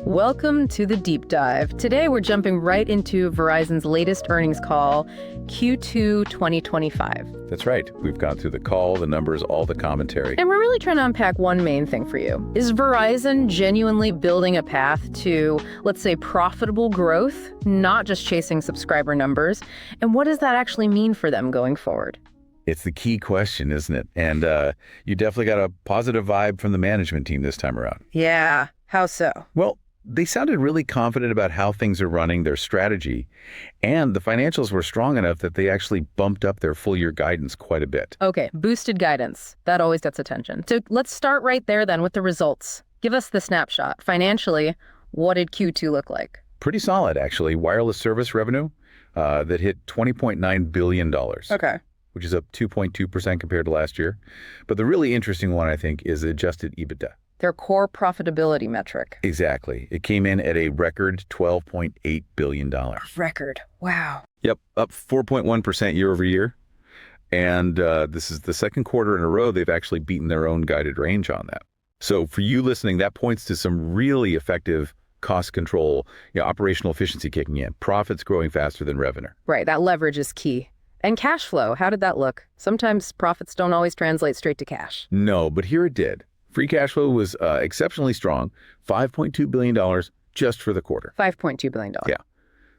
Welcome to the deep dive. Today we're jumping right into Verizon's latest earnings call, Q2 2025. That's right. We've gone through the call, the numbers, all the commentary. And we're really trying to unpack one main thing for you. Is Verizon genuinely building a path to, let's say, profitable growth, not just chasing subscriber numbers? And what does that actually mean for them going forward? It's the key question, isn't it? And you definitely got a positive vibe from the management team this time around. Yeah, how so? Well, they sounded really confident about how things are running, their strategy, and the financials were strong enough that they actually bumped up their full year guidance quite a bit. Okay, boosted guidance. That always gets attention. So let's start right there then with the results. Give us the snapshot. Financially, what did Q2 look like? Pretty solid, actually. Wireless service revenue that hit $20.9 billion. Okay. Which is up 2.2% compared to last year. But the really interesting one, I think, is adjusted EBITDA. Their core profitability metric. Exactly. It came in at a record $12.8 billion. Record. Wow. Yep, up 4.1% year over year. And this is the second quarter in a row they've actually beaten their own guided range on that. So for you listening, that points to some really effective cost control, operational efficiency kicking in, profits growing faster than revenue. Right, that leverage is key. And cash flow, how did that look? Sometimes profits don't always translate straight to cash. No, but here it did. Free cash flow was exceptionally strong, $5.2 billion just for the quarter. $5.2 billion. Yeah.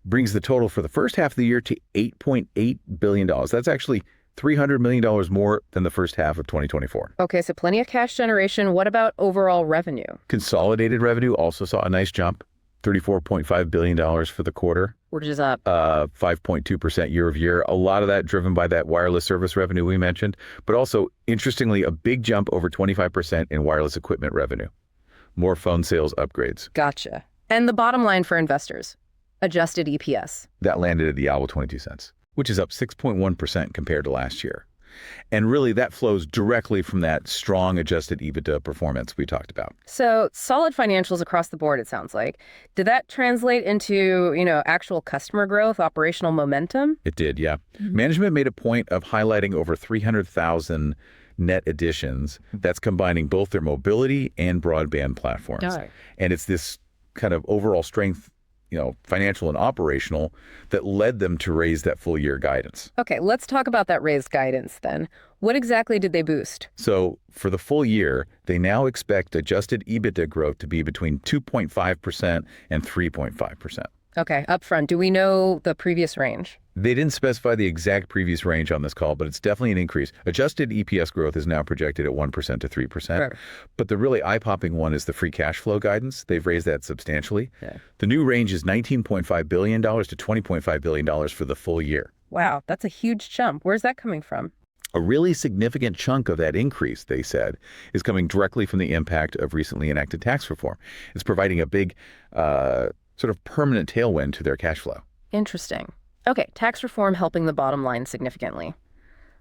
Brings the total for the first half of the year to $8.8 billion. That's actually $300 million more than the first half of 2024. Okay, so plenty of cash generation. What about overall revenue? Consolidated revenue also saw a nice jump, $34.5 billion for the quarter. Which is up 5.2% year over year. A lot of that driven by that wireless service revenue we mentioned, but also, interestingly, a big jump over 25% in wireless equipment revenue. More phone sales upgrades. Gotcha. And the bottom line for investors, adjusted EPS. That landed at the owl 22 cents, which is up 6.1% compared to last year. And really, that flows directly from that strong adjusted EBITDA performance we talked about. So solid financials across the board, it sounds like. Did that translate into, actual customer growth, operational momentum? It did, yeah. Management made a point of highlighting over 300,000 net additions. That's combining both their mobility and broadband platforms. Right. And it's this kind of overall strength, financial and operational, that led them to raise that full year guidance. Okay, let's talk about that raised guidance then. What exactly did they boost? So for the full year, they now expect adjusted EBITDA growth to be between 2.5% and 3.5%. Okay, upfront, do we know the previous range? They didn't specify the exact previous range on this call, but it's definitely an increase. Adjusted EPS growth is now projected at 1% to 3%. Sure. But the really eye-popping one is the free cash flow guidance. They've raised that substantially. Yeah. The new range is $19.5 billion to $20.5 billion for the full year. Wow, that's a huge jump. Where's that coming from? A really significant chunk of that increase, they said, is coming directly from the impact of recently enacted tax reform. It's providing a big sort of permanent tailwind to their cash flow. Interesting. Okay, tax reform helping the bottom line significantly.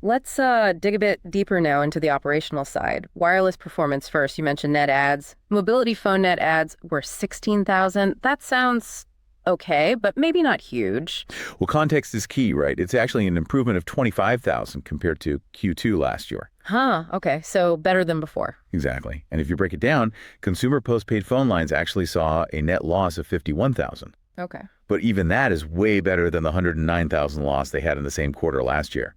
Let's dig a bit deeper now into the operational side. Wireless performance first. You mentioned net adds. Mobility phone net adds were 16,000. That sounds okay, but maybe not huge. Well, context is key, right? It's actually an improvement of 25,000 compared to Q2 last year. Huh, okay, so better than before. Exactly. And if you break it down, consumer postpaid phone lines actually saw a net loss of 51,000. Okay. But even that is way better than the 109,000 loss they had in the same quarter last year.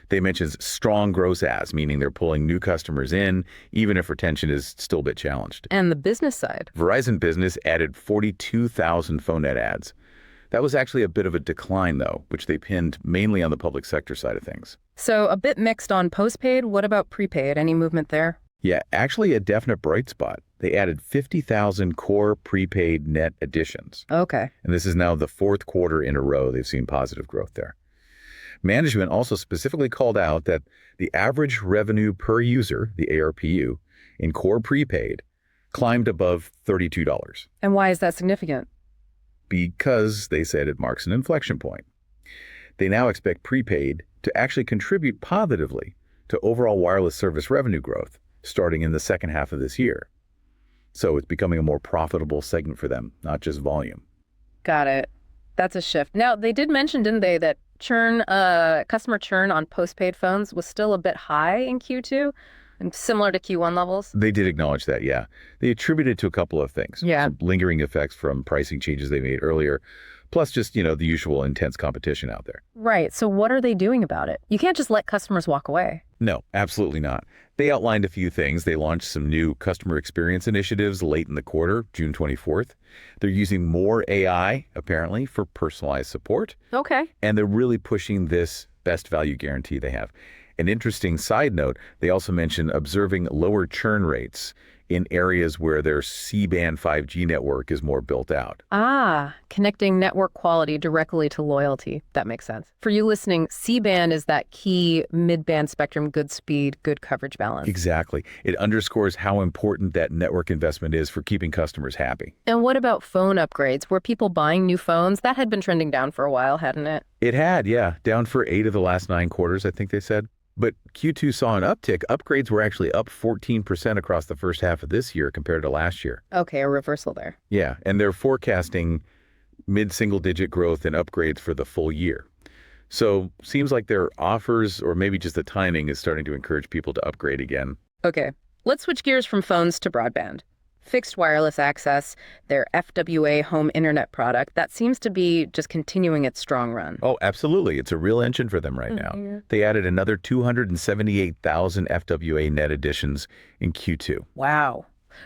They mentioned strong gross adds, meaning they're pulling new customers in, even if retention is still a bit challenged. And the business side? Verizon Business added 42,000 phone net adds. That was actually a bit of a decline, though, which they pinned mainly on the public sector side of things. So a bit mixed on postpaid. What about prepaid? Any movement there? Yeah, actually a definite bright spot. They added 50,000 core prepaid net additions. Okay. And this is now the fourth quarter in a row they've seen positive growth there. Management also specifically called out that the average revenue per user, the ARPU, in core prepaid climbed above $32. And why is that significant? Because, they said, it marks an inflection point. They now expect prepaid to actually contribute positively to overall wireless service revenue growth starting in the second half of this year. So it's becoming a more profitable segment for them, not just volume. Got it. That's a shift. Now, they did mention, didn't they, that customer churn on postpaid phones was still a bit high in Q2? And similar to Q1 levels? They did acknowledge that, yeah. They attributed it to a couple of things. Yeah. Some lingering effects from pricing changes they made earlier, plus just, the usual intense competition out there. Right. So what are they doing about it? You can't just let customers walk away. No, absolutely not. They outlined a few things. They launched some new customer experience initiatives late in the quarter, June 24th. They're using more AI, apparently, for personalized support. Okay. And they're really pushing this best value guarantee they have. An interesting side note, they also mentioned observing lower churn rates in areas where their C-band 5G network is more built out. Ah, connecting network quality directly to loyalty. That makes sense. For you listening, C-band is that key mid-band spectrum, good speed, good coverage balance. Exactly. It underscores how important that network investment is for keeping customers happy. And what about phone upgrades? Were people buying new phones? That had been trending down for a while, hadn't it? It had, yeah. Down for 8 of the last 9 quarters, I think they said. But Q2 saw an uptick. Upgrades were actually up 14% across the first half of this year compared to last year. Okay, a reversal there. Yeah, and they're forecasting mid-single-digit growth in upgrades for the full year. So seems like their offers, or maybe just the timing, is starting to encourage people to upgrade again. Okay, let's switch gears from phones to broadband. Fixed wireless access, their FWA home internet product, that seems to be just continuing its strong run. Oh, absolutely. It's a real engine for them right now. They added another 278,000 FWA net additions in Q2. Wow.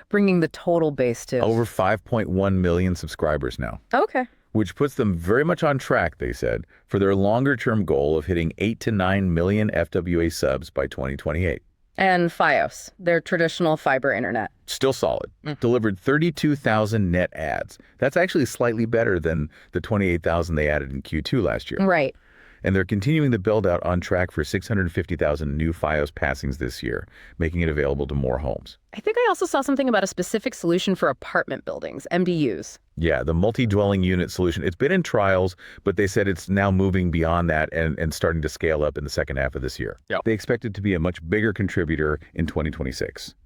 Bringing the total base to Over 5.1 million subscribers now. Okay. Which puts them very much on track, they said, for their longer-term goal of hitting 8 to 9 million FWA subs by 2028. And Fios, their traditional fiber internet. Still solid. Delivered 32,000 net adds. That's actually slightly better than the 28,000 they added in Q2 last year. Right. And they're continuing the build-out on track for 650,000 new Fios passings this year, making it available to more homes. I think I also saw something about a specific solution for apartment buildings, MDUs. Yeah, the multi-dwelling unit solution. It's been in trials, but they said it's now moving beyond that and starting to scale up in the second half of this year. Yep. They expect it to be a much bigger contributor in 2026.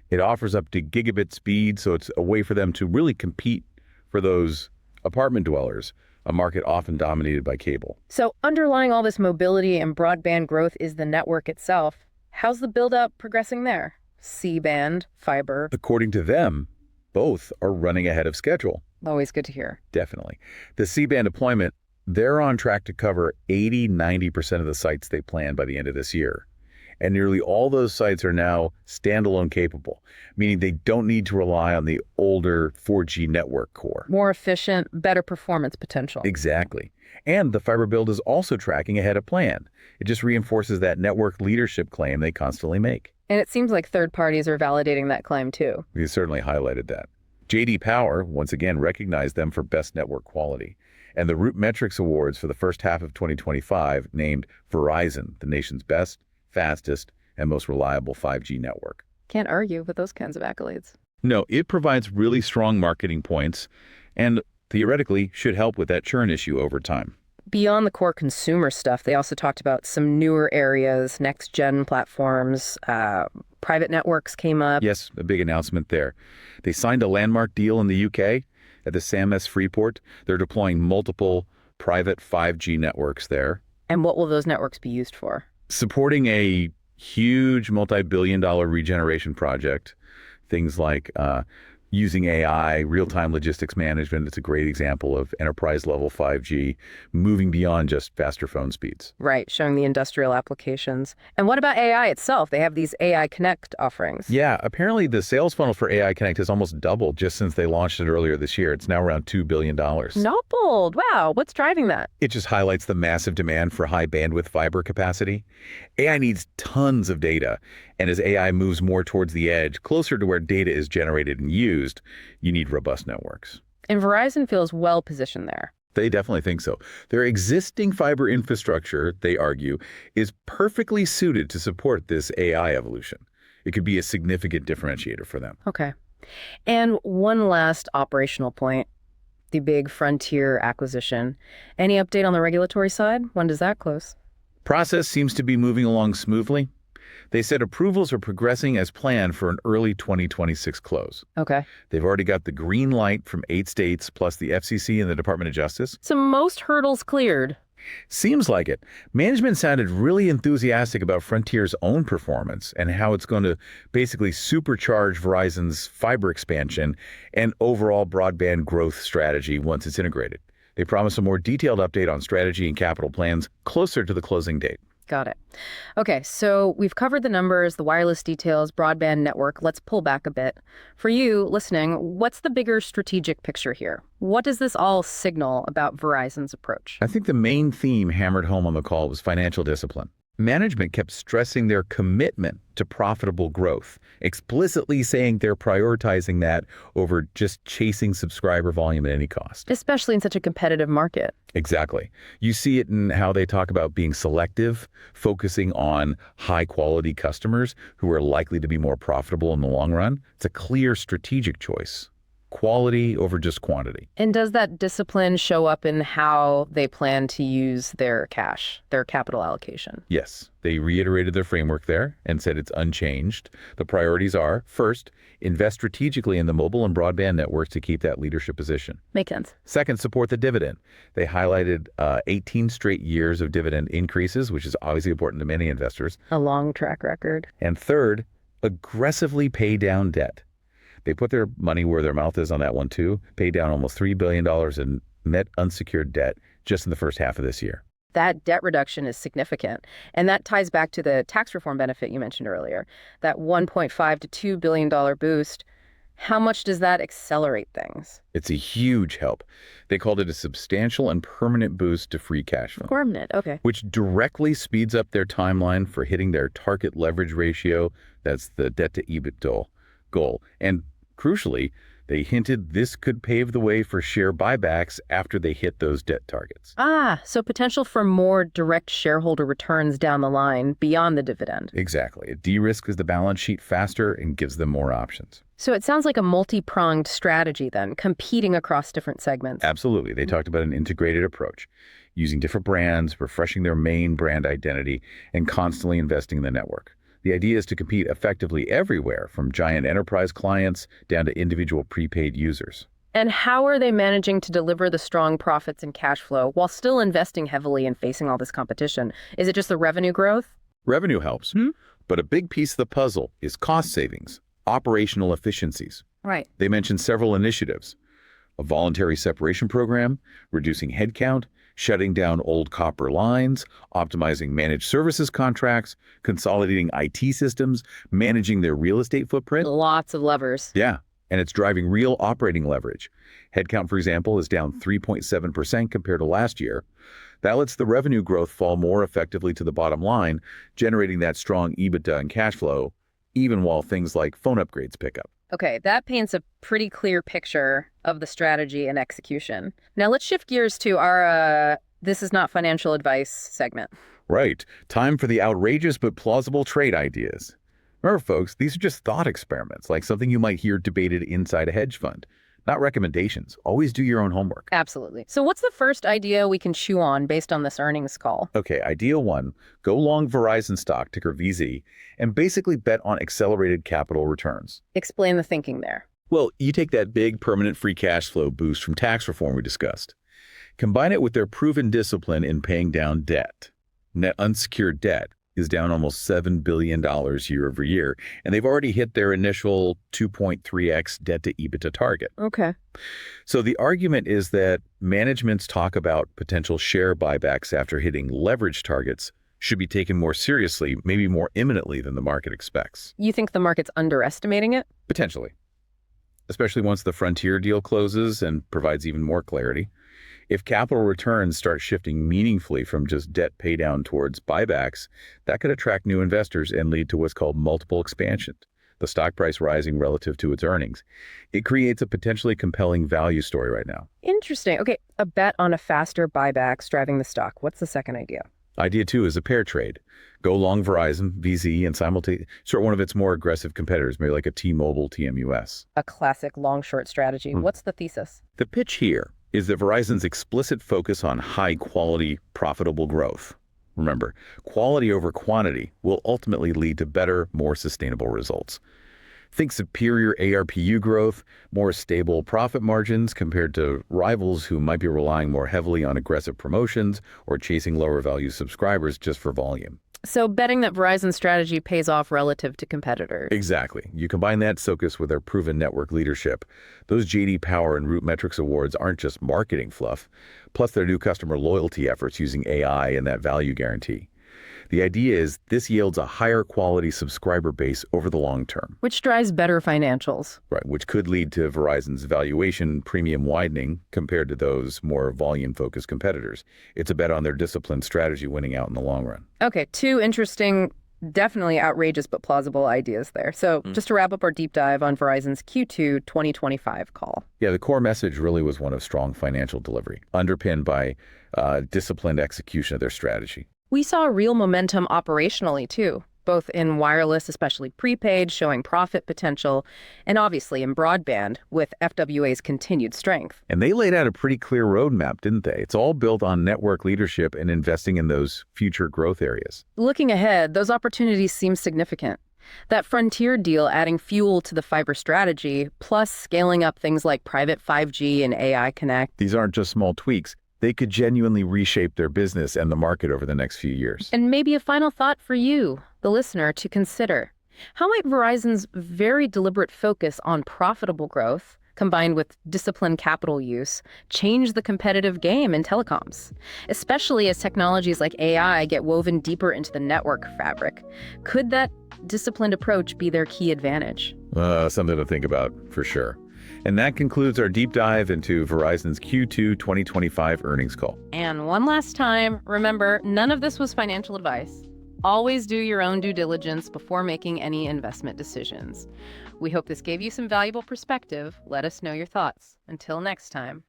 It offers up to gigabit speed, so it's a way for them to really compete for those apartment dwellers, a market often dominated by cable. So underlying all this mobility and broadband growth is the network itself. How's the build-up progressing there? C-band, fiber. According to them, both are running ahead of schedule. Always good to hear. Definitely. The C-band deployment, they're on track to cover 80–90% of the sites they planned by the end of this year. And nearly all those sites are now standalone capable, meaning they don't need to rely on the older 4G network core. More efficient, better performance potential. Exactly. And the fiber build is also tracking ahead of plan. It just reinforces that network leadership claim they constantly make. And it seems like third parties are validating that claim too. We certainly highlighted that. J.D. Power, once again, recognized them for best network quality. And the Root Metrics Awards for the first half of 2025 named Verizon the nation's best, fastest, and most reliable 5G network. Can't argue with those kinds of accolades. No, it provides really strong marketing points and theoretically should help with that churn issue over time. Beyond the core consumer stuff, they also talked about some newer areas, next-gen platforms, private networks came up. Yes, a big announcement there. They signed a landmark deal in the UK at the SAMS Freeport. They're deploying multiple private 5G networks there. And what will those networks be used for? Supporting a huge multi-billion-dollar regeneration project, things like using AI, real-time logistics management. It's a great example of enterprise-level 5G moving beyond just faster phone speeds. Right, showing the industrial applications. And what about AI itself? They have these AI Connect offerings. Yeah, apparently the sales funnel for AI Connect has almost doubled just since they launched it earlier this year. It's now around $2 billion. Doubled. Wow, what's driving that? It just highlights the massive demand for high bandwidth fiber capacity. AI needs tons of data, and as AI moves more towards the edge, closer to where data is generated and used, you need robust networks. And Verizon feels well positioned there. They definitely think so. Their existing fiber infrastructure, they argue, is perfectly suited to support this AI evolution. It could be a significant differentiator for them. Okay. And one last operational point, the big Frontier acquisition. Any update on the regulatory side? When does that close? Process seems to be moving along smoothly. They said approvals are progressing as planned for an early 2026 close. Okay. They've already got the green light from 8 states, plus the FCC and the Department of Justice. So most hurdles cleared. Seems like it. Management sounded really enthusiastic about Frontier's own performance and how it's going to basically supercharge Verizon's fiber expansion and overall broadband growth strategy once it's integrated. They promise a more detailed update on strategy and capital plans closer to the closing date. Got it. Okay, so we've covered the numbers, the wireless details, broadband network. Let's pull back a bit. For you listening, what's the bigger strategic picture here? What does this all signal about Verizon's approach? I think the main theme hammered home on the call was financial discipline. Management kept stressing their commitment to profitable growth, explicitly saying they're prioritizing that over just chasing subscriber volume at any cost. Especially in such a competitive market. Exactly. You see it in how they talk about being selective, focusing on high-quality customers who are likely to be more profitable in the long run. It's a clear strategic choice. Quality over just quantity. And does that discipline show up in how they plan to use their cash, their capital allocation? Yes, they reiterated their framework there and said it's unchanged. The priorities are, first, invest strategically in the mobile and broadband networks to keep that leadership position. Makes sense. Second, support the dividend. They highlighted 18 straight years of dividend increases, which is obviously important to many investors. A long track record. And third, aggressively pay down debt. They put their money where their mouth is on that one, too. Paid down almost $3 billion in net unsecured debt just in the first half of this year. That debt reduction is significant. And that ties back to the tax reform benefit you mentioned earlier, that $1.5 to $2 billion boost. How much does that accelerate things? It's a huge help. They called it a substantial and permanent boost to free cash flow. Permanent, okay. Which directly speeds up their timeline for hitting their target leverage ratio. That's the debt to EBITDA goal. And crucially, they hinted this could pave the way for share buybacks after they hit those debt targets. So potential for more direct shareholder returns down the line beyond the dividend. Exactly. It de-risks the balance sheet faster and gives them more options. So it sounds like a multi-pronged strategy then, competing across different segments. Absolutely. They talked about an integrated approach, using different brands, refreshing their main brand identity, and constantly investing in the network. The idea is to compete effectively everywhere, from giant enterprise clients down to individual prepaid users. And how are they managing to deliver the strong profits and cash flow while still investing heavily and facing all this competition? Is it just the revenue growth? Revenue helps, but a big piece of the puzzle is cost savings, operational efficiencies. Right. They mentioned several initiatives: a voluntary separation program, reducing headcount, shutting down old copper lines, optimizing managed services contracts, consolidating IT systems, managing their real estate footprint. Lots of levers. Yeah, and it's driving real operating leverage. Headcount, for example, is down 3.7% compared to last year. That lets the revenue growth fall more effectively to the bottom line, generating that strong EBITDA and cash flow, even while things like phone upgrades pick up. Okay, that paints a pretty clear picture of the strategy and execution. Now let's shift gears to our This Is Not Financial Advice segment. Right. Time for the outrageous but plausible trade ideas. Remember, folks, these are just thought experiments, like something you might hear debated inside a hedge fund. Not recommendations. Always do your own homework. Absolutely. So what's the first idea we can chew on based on this earnings call? Okay, idea one, go long Verizon stock, ticker VZ, and basically bet on accelerated capital returns. Explain the thinking there. Well, you take that big permanent free cash flow boost from tax reform we discussed. Combine it with their proven discipline in paying down debt. Net unsecured debt is down almost $7 billion year over year, and they've already hit their initial 2.3x debt to EBITDA target. Okay. So the argument is that management's talk about potential share buybacks after hitting leverage targets should be taken more seriously, maybe more imminently than the market expects. You think the market's underestimating it? Potentially, especially once the Frontier deal closes and provides even more clarity. If capital returns start shifting meaningfully from just debt paydown towards buybacks, that could attract new investors and lead to what's called multiple expansion, the stock price rising relative to its earnings. It creates a potentially compelling value story right now. Interesting. Okay, a bet on a faster buybacks driving the stock. What's the second idea? Idea two is a pair trade. Go long Verizon, VZ, and simultaneously sort one of its more aggressive competitors, maybe like a T-Mobile, TMUS. A classic long-short strategy. What's the thesis? The pitch here is that Verizon's explicit focus on high-quality, profitable growth. Remember, quality over quantity will ultimately lead to better, more sustainable results. Think superior ARPU growth, more stable profit margins compared to rivals who might be relying more heavily on aggressive promotions or chasing lower value subscribers just for volume. So betting that Verizon's strategy pays off relative to competitors. Exactly. You combine that focus with their proven network leadership. Those JD Power and Root Metrics awards aren't just marketing fluff, plus their new customer loyalty efforts using AI and that value guarantee. The idea is this yields a higher quality subscriber base over the long term. Which drives better financials. Right, which could lead to Verizon's valuation premium widening compared to those more volume-focused competitors. It's a bet on their disciplined strategy winning out in the long run. Okay, two interesting, definitely outrageous but plausible ideas there. So just to wrap up our deep dive on Verizon's Q2 2025 call. Yeah, the core message really was one of strong financial delivery, underpinned by disciplined execution of their strategy. We saw real momentum operationally, too, both in wireless, especially prepaid, showing profit potential, and obviously in broadband, with FWA's continued strength. And they laid out a pretty clear roadmap, didn't they? It's all built on network leadership and investing in those future growth areas. Looking ahead, those opportunities seem significant. That Frontier deal adding fuel to the fiber strategy, plus scaling up things like private 5G and AI Connect. These aren't just small tweaks. They could genuinely reshape their business and the market over the next few years. And maybe a final thought for you, the listener, to consider. How might Verizon's very deliberate focus on profitable growth, combined with disciplined capital use, change the competitive game in telecoms? Especially as technologies like AI get woven deeper into the network fabric. Could that disciplined approach be their key advantage? Something to think about, for sure. And that concludes our deep dive into Verizon's Q2 2025 earnings call. And one last time, remember, none of this was financial advice. Always do your own due diligence before making any investment decisions. We hope this gave you some valuable perspective. Let us know your thoughts. Until next time.